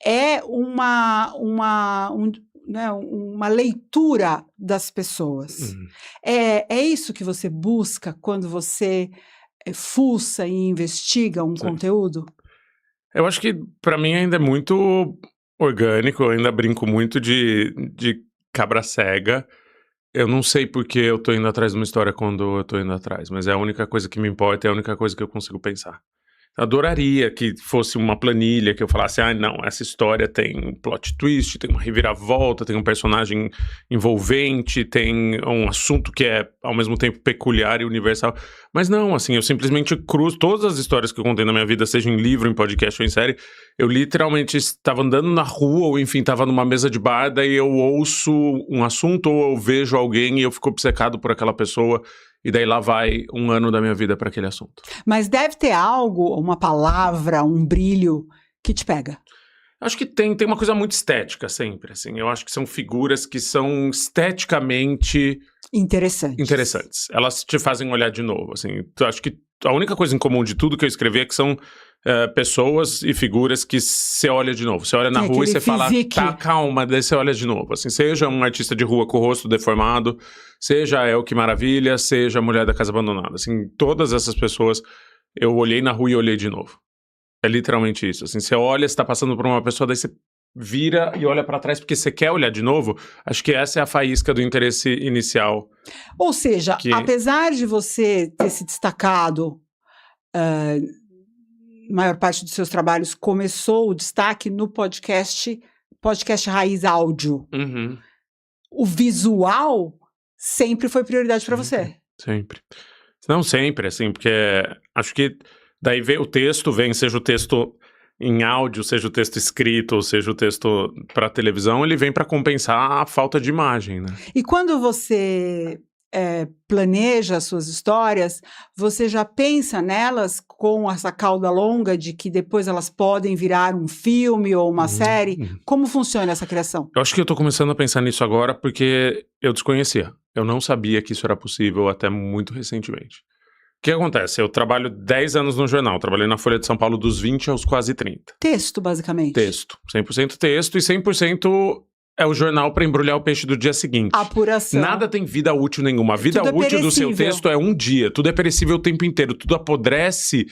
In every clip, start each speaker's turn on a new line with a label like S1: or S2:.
S1: é né, uma leitura das pessoas. É isso que você busca quando você fuça e investiga um conteúdo?
S2: Eu acho que para mim ainda é muito orgânico, eu ainda brinco muito de cabra cega. Eu não sei porque eu tô indo atrás de uma história quando eu tô indo atrás, mas é a única coisa que me importa, é a única coisa que eu consigo pensar. Eu adoraria que fosse uma planilha, que eu falasse, não, essa história tem um plot twist, tem uma reviravolta, tem um personagem envolvente, tem um assunto que é, ao mesmo tempo, peculiar e universal. Mas não, assim, eu simplesmente cruzo todas as histórias que eu contei na minha vida, seja em livro, em podcast ou em série. Eu literalmente estava andando na rua, ou enfim, estava numa mesa de bar, daí eu ouço um assunto, ou eu vejo alguém e eu fico obcecado por aquela pessoa. E daí lá vai um ano da minha vida para aquele assunto.
S1: Mas deve ter algo, uma palavra, um brilho que te pega.
S2: Acho que tem uma coisa muito estética sempre, assim. Eu acho que são figuras que são esteticamente interessantes. Elas te fazem olhar de novo, assim. Acho que a única coisa em comum de tudo que eu escrevi é que são pessoas e figuras que você olha de novo. Você olha na rua e você fala, tá, calma, daí você olha de novo. Assim, seja um artista de rua com o rosto deformado, seja El Que Maravilha, seja a Mulher da Casa Abandonada. Assim, todas essas pessoas, eu olhei na rua e olhei de novo. É literalmente isso. Assim, você olha, você tá passando por uma pessoa, daí você vira e olha pra trás porque você quer olhar de novo. Acho que essa é a faísca do interesse inicial.
S1: Ou seja, apesar de você ter se destacado, maior parte dos seus trabalhos começou o destaque no podcast Raiz Áudio. O visual sempre foi prioridade para você.
S2: Sempre. Não sempre, assim, porque acho que daí o texto vem, seja o texto em áudio, seja o texto escrito, ou seja o texto para televisão, ele vem para compensar a falta de imagem, né?
S1: E quando você planeja as suas histórias, você já pensa nelas com essa cauda longa de que depois elas podem virar um filme ou uma série? Como funciona essa criação?
S2: Eu acho que eu tô começando a pensar nisso agora porque eu desconhecia. Eu não sabia que isso era possível até muito recentemente. O que acontece? Eu trabalho 10 anos no jornal, trabalhei na Folha de São Paulo dos 20 aos quase 30.
S1: Texto, basicamente?
S2: Texto. 100% texto e 100% é o jornal para embrulhar o peixe do dia seguinte.
S1: Apuração.
S2: Nada tem vida útil nenhuma. A vida útil do seu texto é um dia. Tudo é perecível o tempo inteiro. Tudo apodrece.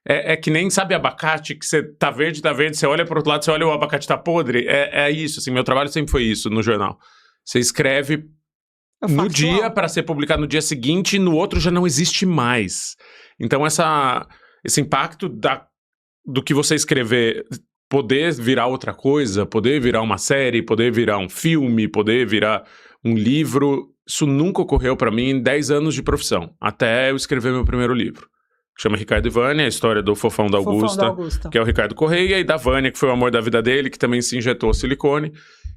S2: É que nem, sabe, abacate, que você tá verde, você olha pro outro lado, você olha o abacate tá podre. É isso, assim, meu trabalho sempre foi isso no jornal. Você escreve no dia para ser publicado no dia seguinte e no outro já não existe mais. Então esse impacto do que você escrever poder virar outra coisa, poder virar uma série, poder virar um filme, poder virar um livro, isso nunca ocorreu para mim em 10 anos de profissão, até eu escrever meu primeiro livro. Chama Ricardo e Vânia, a história do Fofão da Augusta, que é o Ricardo Correia, e da Vânia, que foi o amor da vida dele, que também se injetou silicone.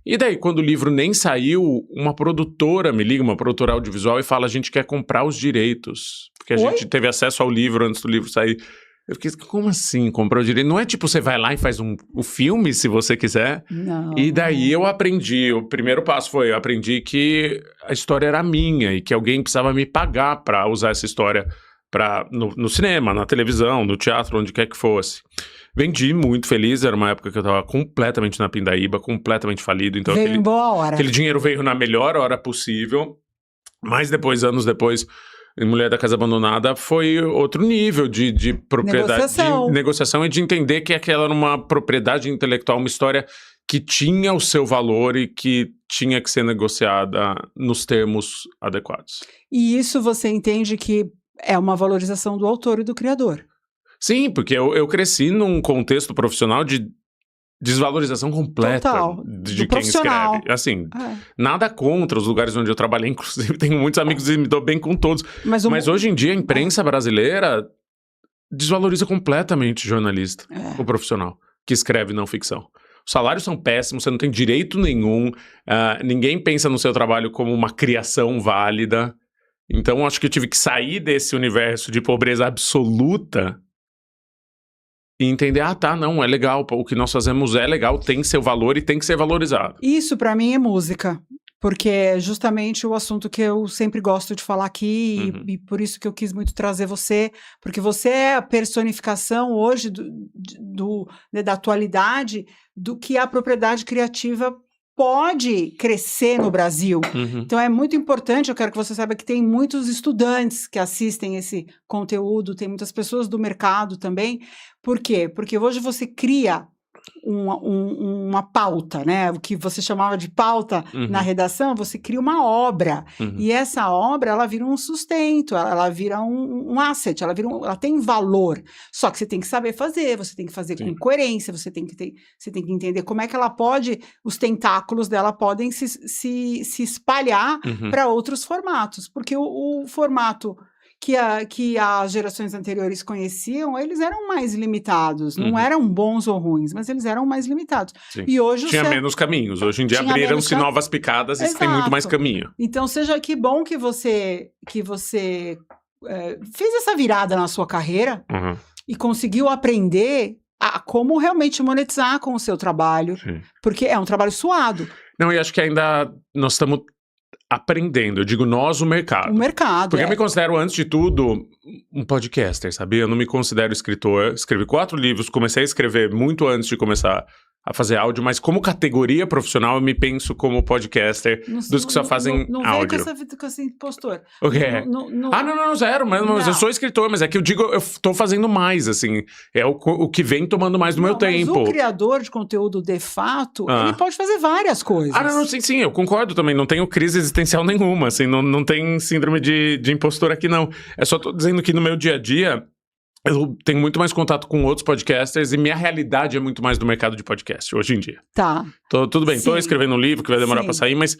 S2: E daí, quando o livro nem saiu, uma produtora me liga, uma produtora audiovisual, e fala, a gente quer comprar os direitos, porque a gente teve acesso ao livro antes do livro sair. Eu fiquei, como assim, comprar o direito? Não é tipo, você vai lá e faz o filme, se você quiser?
S1: Não.
S2: E daí eu aprendi, o primeiro passo foi, eu aprendi que a história era minha, e que alguém precisava me pagar para usar essa história no cinema, na televisão, no teatro, onde quer que fosse. Vendi muito feliz, era uma época que eu tava completamente na pindaíba, completamente falido. Então
S1: veio em boa hora.
S2: Aquele dinheiro veio na melhor hora possível, mas depois, anos depois, em Mulher da Casa Abandonada foi outro nível de propriedade, de negociação e de entender que aquela era uma propriedade intelectual, uma história que tinha o seu valor e que tinha que ser negociada nos termos adequados.
S1: E isso você entende que é uma valorização do autor e do criador?
S2: Sim, porque eu cresci num contexto profissional de desvalorização completa de quem escreve. Assim, nada contra os lugares onde eu trabalhei, inclusive tenho muitos amigos e me dou bem com todos. Mas hoje em dia a imprensa brasileira desvaloriza completamente o jornalista, o profissional, que escreve não ficção. Os salários são péssimos, você não tem direito nenhum, ninguém pensa no seu trabalho como uma criação válida. Então acho que eu tive que sair desse universo de pobreza absoluta e entender, não, é legal, o que nós fazemos é legal, tem seu valor e tem que ser valorizado.
S1: Isso pra mim é música. porque é justamente o assunto que eu sempre gosto de falar aqui, e por isso que eu quis muito trazer você, porque você é a personificação hoje da atualidade do que a propriedade criativa pode crescer no Brasil. Então é muito importante, eu quero que você saiba que tem muitos estudantes que assistem esse conteúdo, tem muitas pessoas do mercado também. Por quê? Porque hoje você cria uma pauta, né? O que você chamava de pauta na redação, você cria uma obra. E essa obra, ela vira um sustento, ela vira um asset, ela tem valor. Só que você tem que saber fazer, você tem que fazer com coerência, você tem que entender como é que ela pode, os tentáculos dela podem se espalhar para outros formatos. Porque o formato que as gerações anteriores conheciam, eles eram mais limitados, não eram bons ou ruins, mas eles eram mais limitados.
S2: Sim.
S1: E hoje
S2: tinha menos caminhos, hoje em dia abriram-se novas picadas e tem muito mais caminho.
S1: Então, que bom que você fez essa virada na sua carreira e conseguiu aprender a como realmente monetizar com o seu trabalho, porque é um trabalho suado.
S2: Não, e acho que ainda nós estamos aprendendo, eu digo nós, o mercado.
S1: O mercado,
S2: porque eu me considero, antes de tudo, um podcaster, sabia? Eu não me considero escritor, escrevi 4 livros, comecei a escrever muito antes de começar a fazer áudio, mas como categoria profissional eu me penso como podcaster dos que só fazem áudio.
S1: Não vem com esse impostor.
S2: O quê? Não, zero, mas eu sou escritor, mas é que eu digo, eu tô fazendo mais, assim, é o que vem tomando mais do meu tempo.
S1: Mas o criador de conteúdo, de fato, ele pode fazer várias coisas.
S2: Sim, eu concordo também, não tenho crise existencial nenhuma, assim, não tem síndrome de impostor aqui, não. É só tô dizendo que no meu dia a dia, eu tenho muito mais contato com outros podcasters e minha realidade é muito mais do mercado de podcast, hoje em dia.
S1: Tá.
S2: Tudo bem, tô escrevendo um livro que vai demorar pra sair, mas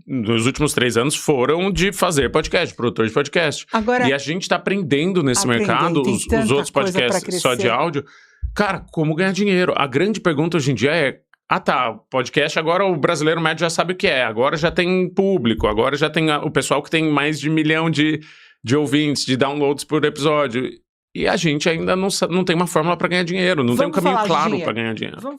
S2: nos últimos 3 anos foram de fazer podcast, produtor de podcast.
S1: Agora,
S2: e a gente tá aprendendo nesse mercado, os outros podcasts só de áudio. Cara, como ganhar dinheiro? A grande pergunta hoje em dia é, podcast, agora o brasileiro médio já sabe o que é, agora já tem público, agora já tem o pessoal que tem mais de 1 milhão de ouvintes, de downloads por episódio. E a gente ainda não tem uma fórmula para ganhar dinheiro, não tem um caminho claro para ganhar dinheiro.